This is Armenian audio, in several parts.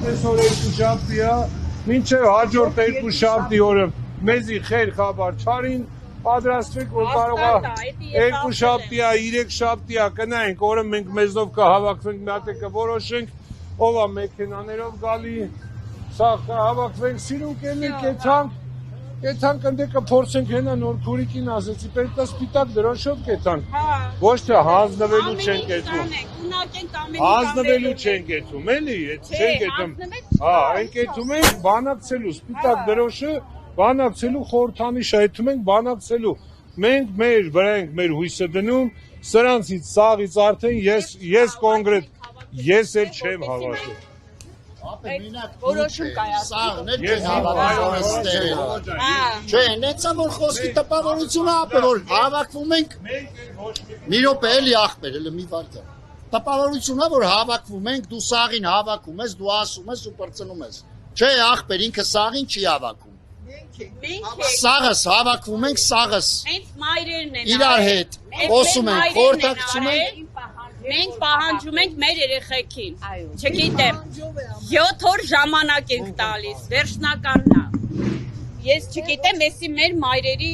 այսօր երկու շաբթի է, մինչև հաջորդ երկու շաբթի օրը մեզի խեր խաբար չարին, պատրաստվեք, որ կարող է երկու շաբթի է, 3 շաբթի է կնայինք, օրը մենք մեզով կհավաքվենք, մի հատ կորոշենք, ով է մեքենաներով գալի, սա կհավաքվենք, սիրուն կենենք, կեթանք ընդ կփորձենք հենա նոր քուրիկին ասեցի, պետք է սպիտակ դրոշով կեթանք, ոչ թե հանձնվելու չենք կեթում, հանձնվելու չենք կեթում, էլի, չենք կեթում, այն կեթում ենք բանակցելու, սպիտակ դրոշը, բանակցելու խորհրդանիշ այդում ենք բանակցելու, մենք մեր վրա ենք մեր հույսը դնում, սրանցից սաղից արդեն ես կոնկրետ, ես էլ չեմ հավատում։ Որոշում կայացնում։ Չէ, նեցա որ խոսքի տպավորությունը ապե որ հավաքվում ենք մի րոպե էլի ախպեր, էլի մի վարդա։ Տպավորությունն որ հավաքվում ենք, դու սաղին հավաքում ես, դու ասում ես ու պրծնում ես։ Չէ, ախպեր, ինքը սաղին չի հավաքում։ Սաղս հավաքվում ենք, սաղս։ Հենց մայրերն են իրար հետ խոսում ենք, խորհրդակցում ենք։ Մենք պահանջում ենք մեր երեխեքին, չգիտեմ, 7 օր ժամանակ ենք տալիս, վերջնականն է, ես չգիտեմ, եսի մեր մայրերի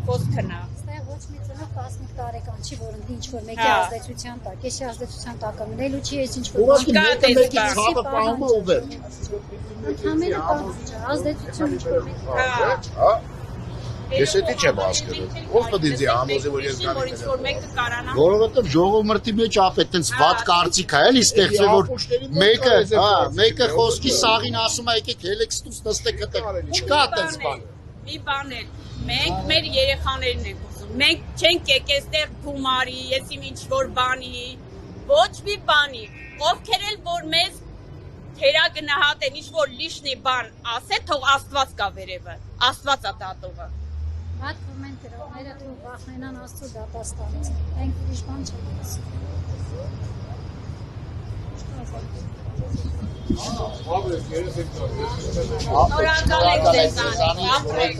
խոսքն է։ Ստեղ ոչ մի ծնող 15 տարեկան չի, որ ընդ ինչ-որ մեկի ազդեցության տակ, եսի ազդեցության տակ մնելու չի, ես ինչ-որ մեկի ցավը պահում է ու վերջ։ Ընդհանրապես ազդեցություն ինչ-որ մեկի Ես էդի չեմ հասկանում։ Ով կդիզի համոզի որ ես գալի եմ։ Որովհետև ժողովրդի մեջ ապե տենց վատ կարծիք է, էլի ստեղծել որ մեկը խոսքի սաղին ասում է եկեք հելեքստուս նստեք այդտեղ։ Չկա տենց բան։ Մի բան էլ, մենք մեր երեխաներն ենք ուզում։ Մենք չենք եկել այստեղ գումարի, ես ինչ որ բանի, ոչ մի բանի։ Ովքեր էլ որ մեզ թերագնահատեն, ինչ որ լիշնի բան ասե, թող Աստված կա վերևը, Աստված է դատողը։ Այդ կոմենտ գրողները թող վախենան Աստծո դատաստանից։ Մենք ուրիշ բան չենք ասում։ Շնորհակալ ենք ձեզանից, ապրեք։